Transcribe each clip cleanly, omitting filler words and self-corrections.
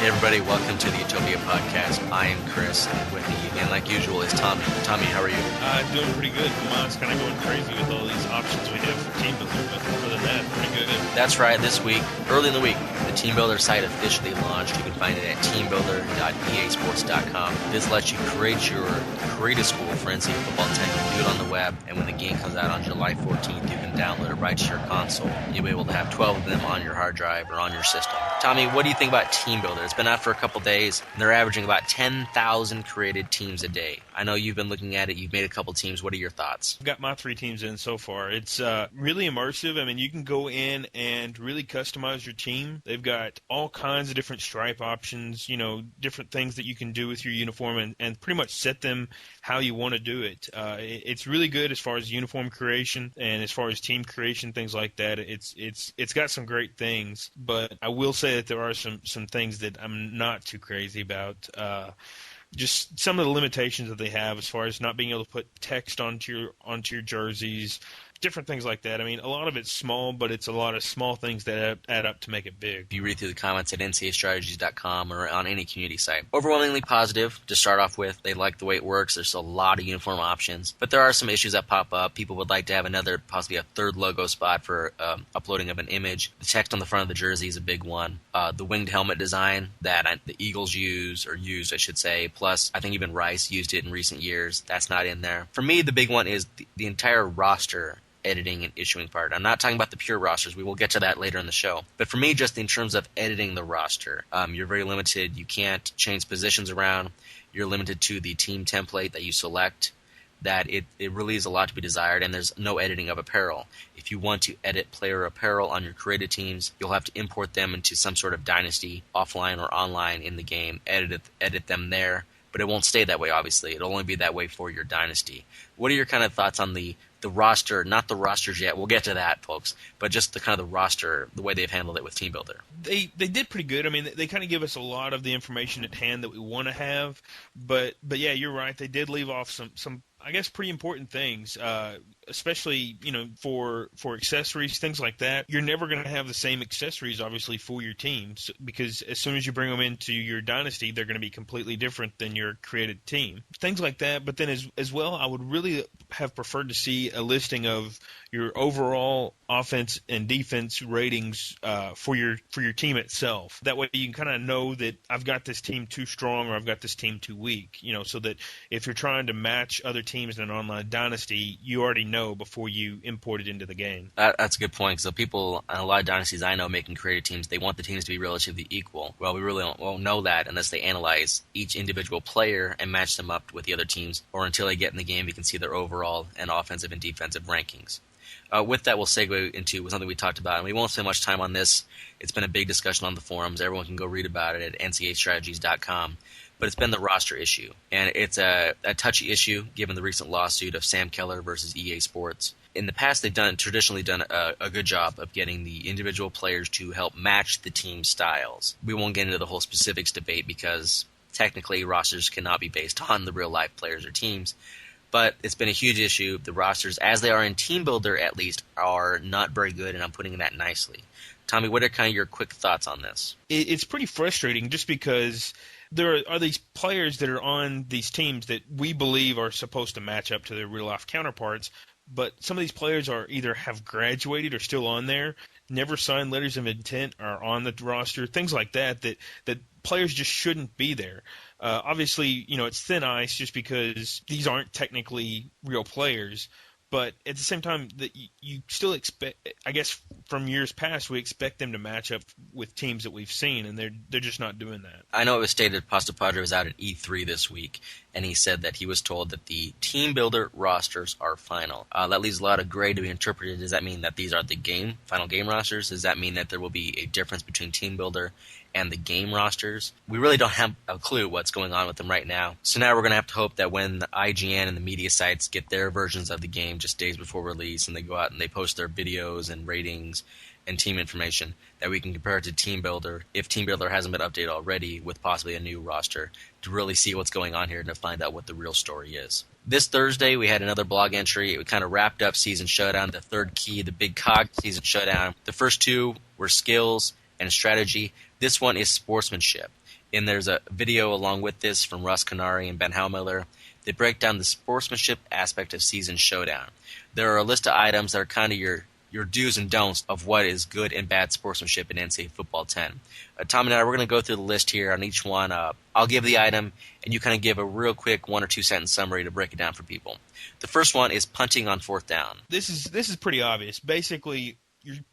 Hey everybody, welcome to the Utopia podcast. I am Chris, and with me again, like usual, is Tommy. Tommy, how are you? Doing pretty good. Mine's kind of going crazy with all these options we have for TeamBuilder, but other than that, pretty good. That's right, this week, early in the week, the TeamBuilder site officially launched. You can find it at teambuilder.easports.com. This lets you create a school for NCAA football 10. You can do it on the web, and when the game comes out on July 14th, you can download it right to your console. You'll be able to have 12 of them on your hard drive or on your system. Tommy, what do you think about TeamBuilder? It's been out for a couple days, and they're averaging about 10,000 created teams a day. I know you've been looking at it. You've made a couple teams. What are your thoughts? I've got my 3 teams in so far. It's really immersive. I mean, you can go in and really customize your team. They've got all kinds of different stripe options, different things that you can do with your uniform and pretty much set them how you want to do it. It's really good as far as uniform creation and as far as team creation, things like that. It's got some great things, but I will say that there are some things that I'm not too crazy about. Just some of the limitations that they have as far as not being able to put text onto your jerseys, different things like that. I mean, a lot of it's small, but it's a lot of small things that add up to make it big. If you read through the comments at ncaaStrategies.com or on any community site, overwhelmingly positive to start off with. They like the way it works. There's a lot of uniform options, but there are some issues that pop up. People would like to have possibly a third logo spot for uploading of an image. The text on the front of the jersey is a big one. The winged helmet design that the Eagles used, I should say, plus I think even Rice used it in recent years. That's not in there. For me, the big one is the entire roster editing and issuing part. I'm not talking about the pure rosters. We will get to that later in the show. But for me, just in terms of editing the roster, you're very limited. You can't change positions around. You're limited to the team template that you select. That it really is a lot to be desired, and there's no editing of apparel. If you want to edit player apparel on your created teams, you'll have to import them into some sort of dynasty, offline or online in the game, edit them there. But it won't stay that way, obviously. It'll only be that way for your dynasty. What are your kind of thoughts on the roster, not the rosters yet, we'll get to that, folks, but just the kind of the roster, the way they've handled it with TeamBuilder? They did pretty good. I mean, they kind of give us a lot of the information at hand that we want to have, but yeah, you're right. They did leave off some I guess pretty important things, especially for accessories, things like that. You're never going to have the same accessories, obviously, for your teams, because as soon as you bring them into your dynasty, they're going to be completely different than your created team. Things like that. But then as well, I would really have preferred to see a listing of your overall offense and defense ratings for your team itself. That way you can kind of know that I've got this team too strong or I've got this team too weak, so that if you're trying to match other teams in an online dynasty, you already know before you import it into the game. That's a good point. So people, in a lot of dynasties I know making created teams, they want the teams to be relatively equal. Well, we really won't know that unless they analyze each individual player and match them up with the other teams, or until they get in the game, you can see their overall and offensive and defensive rankings. With that, we'll segue into something we talked about, and we won't spend much time on this. It's been a big discussion on the forums. Everyone can go read about it at ncaaStrategies.com. But it's been the roster issue, and it's a touchy issue given the recent lawsuit of Sam Keller versus EA Sports. In the past, they've traditionally done a good job of getting the individual players to help match the team styles. We won't get into the whole specifics debate because technically rosters cannot be based on the real-life players or teams. But it's been a huge issue. The rosters, as they are in TeamBuilder at least, are not very good, and I'm putting that nicely. Tommy, what are kind of your quick thoughts on this? It's pretty frustrating just because there are these players that are on these teams that we believe are supposed to match up to their real-life counterparts, but some of these players are either have graduated or still on there, never signed letters of intent, are on the roster, things like that players just shouldn't be there. Obviously, it's thin ice just because these aren't technically real players. But at the same time, that you still expect, I guess, from years past, we expect them to match up with teams that we've seen, and they're just not doing that. I know it was stated Pasta Padre was out at E3 this week, and he said that he was told that the TeamBuilder rosters are final. That leaves a lot of gray to be interpreted. Does that mean that these are the final game rosters? Does that mean that there will be a difference between TeamBuilder and the game rosters? We really don't have a clue what's going on with them right now. So now we're going to have to hope that when the IGN and the media sites get their versions of the game just days before release, and they go out and they post their videos and ratings and team information, that we can compare it to TeamBuilder, if TeamBuilder hasn't been updated already, with possibly a new roster, to really see what's going on here and to find out what the real story is. This Thursday, we had another blog entry. It kind of wrapped up Season Showdown, the third key, the big cog Season Showdown. The first two were skills and strategy. This one is sportsmanship. And there's a video along with this from Russ Canary and Ben Howmiller. They break down the sportsmanship aspect of Season Showdown. There are a list of items that are kind of your do's and don'ts of what is good and bad sportsmanship in NCAA Football 10. Tom and I, we're going to go through the list here on each one. I'll give the item, and you kind of give a real quick 1 or 2 sentence summary to break it down for people. The first one is punting on 4th down. This is pretty obvious. Basically,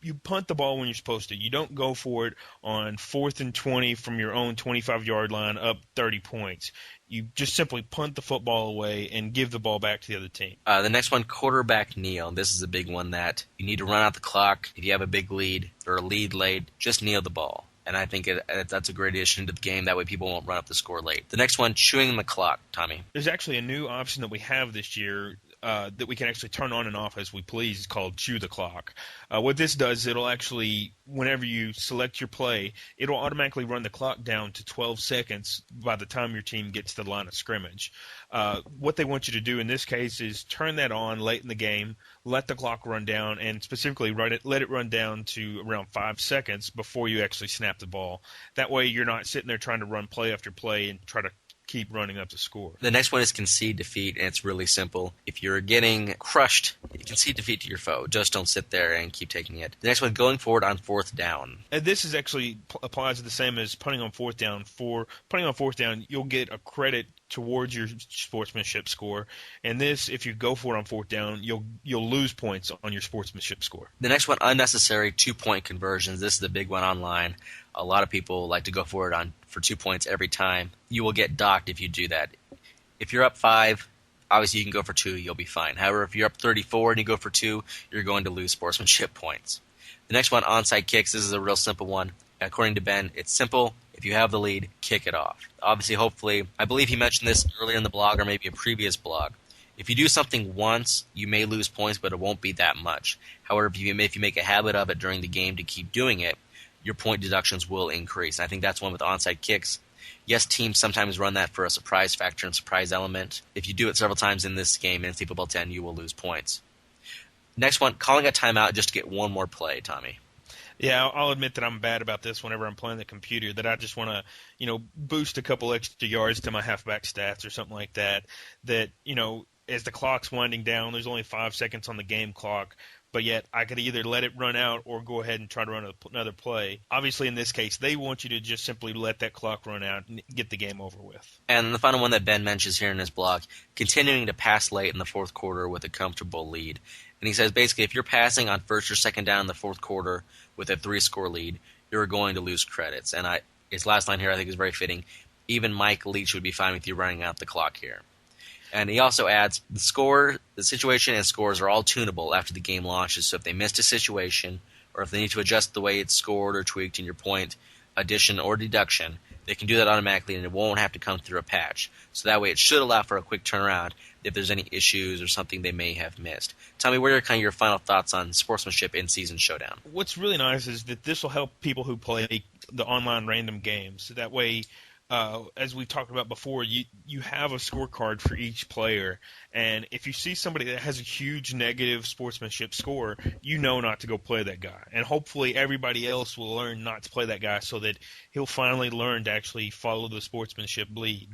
you punt the ball when you're supposed to. You don't go for it on 4th and 20 from your own 25-yard line up 30 points. You just simply punt the football away and give the ball back to the other team. The next one, quarterback kneel. This is a big one that you need to run out the clock. If you have a big lead or a lead late, just kneel the ball. And I think that's a great addition to the game. That way people won't run up the score late. The next one, chewing the clock, Tommy. There's actually a new option that we have this year that we can actually turn on and off as we please. It's called Chew the Clock. What this does, it'll actually, whenever you select your play, it'll automatically run the clock down to 12 seconds by the time your team gets to the line of scrimmage. What they want you to do in this case is turn that on late in the game, let the clock run down, and specifically let it run down to around 5 seconds before you actually snap the ball. That way you're not sitting there trying to run play after play and try to keep running up the score. The next one is concede defeat, and it's really simple. If you're getting crushed, you concede defeat to your foe. Just don't sit there and keep taking it. The next one, going forward on 4th down. And this is actually applies the same as punting on 4th down. For punting on 4th down, you'll get a credit towards your sportsmanship score. And this, if you go for it on 4th down, you'll lose points on your sportsmanship score. The next one, unnecessary 2-point conversions. This is the big one online. A lot of people like to go for it for 2 points every time. You will get docked if you do that. If you're up 5, obviously you can go for 2, you'll be fine. However, if you're up 34 and you go for 2, you're going to lose sportsmanship points. The next one, onside kicks. This is a real simple one. According to Ben, it's simple. If you have the lead, kick it off. Obviously, hopefully, I believe he mentioned this earlier in the blog or maybe a previous blog. If you do something once, you may lose points, but it won't be that much. However, if you make a habit of it during the game to keep doing it, your point deductions will increase. And I think that's one with onside kicks. Yes, teams sometimes run that for a surprise factor and surprise element. If you do it several times in this game, in NCAA Football 10, you will lose points. Next one, calling a timeout just to get one more play, Tommy. Yeah, I'll admit that I'm bad about this whenever I'm playing the computer, that I just want to, boost a couple extra yards to my halfback stats or something like that, as the clock's winding down, there's only 5 seconds on the game clock, but yet I could either let it run out or go ahead and try to run another play. Obviously, in this case, they want you to just simply let that clock run out and get the game over with. And the final one that Ben mentions here in his blog, continuing to pass late in the 4th quarter with a comfortable lead. And he says basically if you're passing on 1st or 2nd down in the 4th quarter with a 3-score lead, you're going to lose credits. And his last line here I think is very fitting. Even Mike Leach would be fine with you running out the clock here. And he also adds, the situation and scores are all tunable after the game launches, so if they missed a situation, or if they need to adjust the way it's scored or tweaked in your point, addition, or deduction, they can do that automatically and it won't have to come through a patch. So that way it should allow for a quick turnaround if there's any issues or something they may have missed. Tell me, what are kind of your final thoughts on sportsmanship in Season Showdown? What's really nice is that this will help people who play the online random games. So that way, as we talked about before, you have a scorecard for each player, and if you see somebody that has a huge negative sportsmanship score, you know not to go play that guy. And hopefully everybody else will learn not to play that guy so that he'll finally learn to actually follow the sportsmanship lead.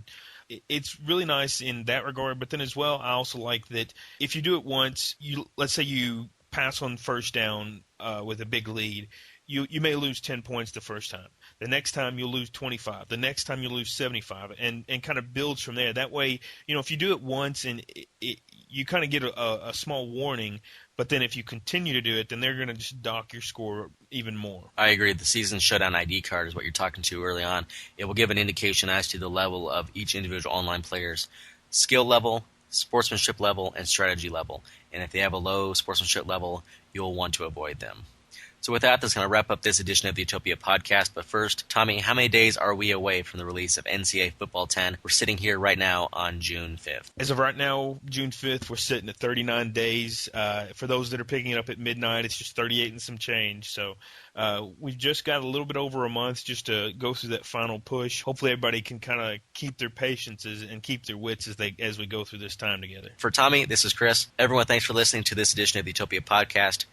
It's really nice in that regard, but then as well, I also like that if you do it once, let's say you pass on 1st down with a big lead, you may lose 10 points the first time. The next time you'll lose 25. The next time you'll lose 75, and kind of builds from there. That way, if you do it once and you kind of get a small warning, but then if you continue to do it, then they're going to just dock your score even more. I agree. The Season Showdown ID card is what you're talking to early on. It will give an indication as to the level of each individual online player's skill level, sportsmanship level, and strategy level. And if they have a low sportsmanship level, you'll want to avoid them. So with that, that's going to wrap up this edition of the Utopia podcast. But first, Tommy, how many days are we away from the release of NCAA Football 10? We're sitting here right now on June 5th. As of right now, June 5th, we're sitting at 39 days. For those that are picking it up at midnight, it's just 38 and some change. So we've just got a little bit over a month just to go through that final push. Hopefully everybody can kind of keep their patience and keep their wits as we go through this time together. For Tommy, this is Chris. Everyone, thanks for listening to this edition of the Utopia podcast.